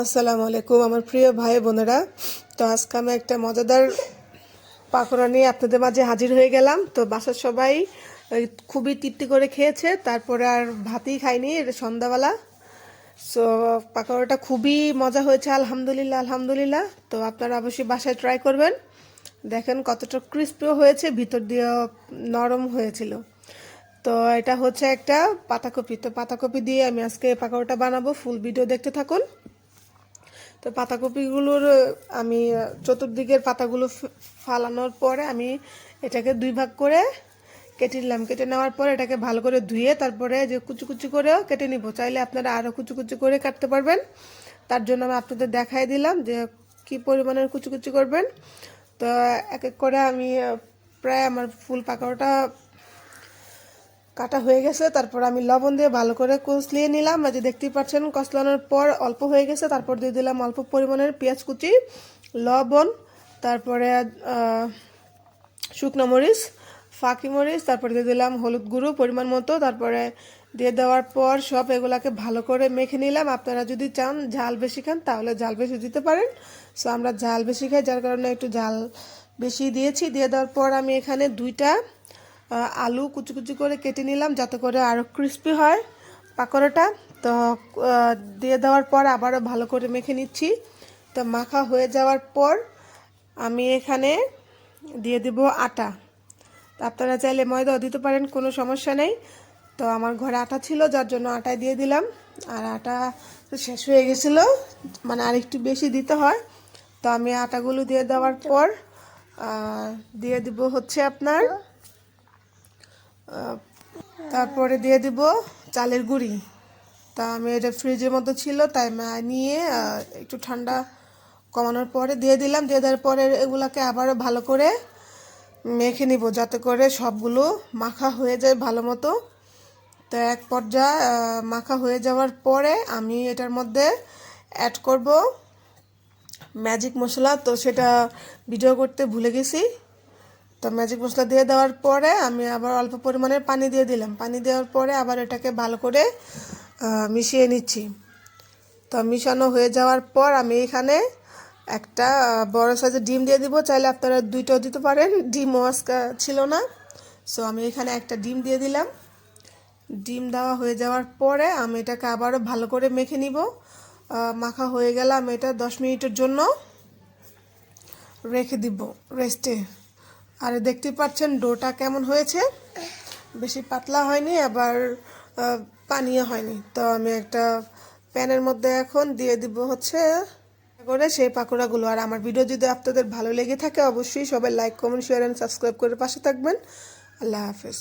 আসসালামু আলাইকুম আমার প্রিয় ভাই বোনেরা। তো আজকে আমি একটা মজাদার পাকোড়া নিয়ে আপনাদের মাঝে হাজির হয়ে গেলাম। তো বাসার সবাই খুবই তৃপ্তি করে খেয়েছে, তারপরে আর ভাতই খাইনি, এটা সন্ধ্যাবেলা। সো পাকোড়াটা খুবই মজা হয়েছে, আলহামদুলিল্লাহ আলহামদুলিল্লাহ। তো আপনারা অবশ্যই বাসায় ট্রাই করবেন। দেখেন কতটা ক্রিস্পিও হয়েছে, ভিতর দিয়েও নরম হয়েছিল। তো এটা হচ্ছে একটা পাতাকপি। তো পাতাকপি দিয়ে আমি আজকে পাকোড়াটা বানাবো, ফুল ভিডিও দেখতে থাকুন। তো পাতাকপিগুলোর আমি চতুর্দিকের পাতাগুলো ফালানোর পরে আমি এটাকে দুই ভাগ করে কেটে নিলাম। কেটে নেওয়ার পর এটাকে ভালো করে ধুয়ে তারপরে যে কুচি কুচি করেও কেটে নিব। চাইলে আপনারা আরও কুচি কুচি করে কাটতে পারবেন। তার জন্য আমি আপনাদের দেখাই দিলাম যে কি পরিমাণের কুচি কুচি করবেন। তো এক এক করে আমি প্রায় আমার ফুল পাকোড়াটা কাটা হয়ে গেছে। তারপর আমি লবণ দিয়ে ভালো করে কষলিয়ে নিলাম। যে দেখতেই পাচ্ছেন কষলানোর পর অল্প হয়ে গেছে। তারপর দিয়ে দিলাম অল্প পরিমাণের পেঁয়াজ কুচি, লবণ, তারপরে শুকনো মরিচ, ফাঁকি মরিচ, তারপরে দিয়ে দিলাম হলুদ গুঁড়ো পরিমাণ মতো। তারপরে দিয়ে দেওয়ার পর সব এগুলাকে ভালো করে মেখে নিলাম। আপনারা যদি চান ঝাল বেশি খান তাহলে ঝাল বেশি দিতে পারেন। সো আমরা ঝাল বেশি খাই, যার কারণে একটু ঝাল বেশি দিয়েছি। দিয়ে দেওয়ার পর আমি এখানে দুইটা আলু কুচি কুচি করে কেটে নিলাম, যাতে করে আরও ক্রিস্পি হয় পাকোড়াটা। তো দিয়ে দেওয়ার পর আবারও ভালো করে মেখে নিচ্ছি। তো মাখা হয়ে যাওয়ার পর আমি এখানে দিয়ে দেব আটা। তো আপনারা চাইলে ময়দাও দিতে পারেন, কোনো সমস্যা নেই। তো আমার ঘরে আটা ছিল, যার জন্য আটায় দিয়ে দিলাম। আর আটা শেষ হয়ে গেছিলো, মানে আর একটু বেশি দিতে হয়। তো আমি আটাগুলো দিয়ে দেওয়ার পর দিয়ে দিব হচ্ছে আপনার তারপরে দিয়ে দিব চালের গুঁড়ি। তা আমি এটা ফ্রিজের মধ্যে ছিল, তাই নিয়ে একটু ঠান্ডা কমানোর পরে দিয়ে দিলাম। দিয়ে দেওয়ার পরে এগুলাকে আবারও ভালো করে মেখে নিব, যাতে করে সবগুলো মাখা হয়ে যায় ভালো মতো। তো এক পর্যায়ে মাখা হয়ে যাওয়ার পরে আমি এটার মধ্যে অ্যাড করব ম্যাজিক মশলা। তো সেটা ভিডিও করতে ভুলে গেছি। তো ম্যাজিক মশলা দিয়ে দেওয়ার পরে আমি আবার অল্প পরিমাণের পানি দিয়ে দিলাম। পানি দেওয়ার পরে আবার এটাকে ভালো করে মিশিয়ে নিচ্ছি। তো মিশানো হয়ে যাওয়ার পর আমি এখানে একটা বড় সাইজের ডিম দিয়ে দিব। চাইলে আপনারা দুইটাও দিতে পারেন, ডিমও আজকে ছিল না। সো আমি এখানে একটা ডিম দিয়ে দিলাম। ডিম দেওয়া হয়ে যাওয়ার পরে আমি এটাকে আবারও ভালো করে মেখে নিব। মাখা হয়ে গেলে আমি এটা 10 মিনিটের জন্য রেখে দিব রেস্টে। আর দেখতে পাচ্ছেন ডোটা কেমন হয়েছে, বেশি পাতলা হয়নি, আবার পানিও হয়নি। তো আমি একটা প্যানের মধ্যে এখন দিয়ে দিব হচ্ছে করে সেই পাকোড়াগুলো। আর আমার ভিডিও যদি আপনাদের ভালো লেগে থাকে অবশ্যই সবাই like, comment, share and subscribe করে পাশে থাকবেন। আল্লাহ হাফেজ।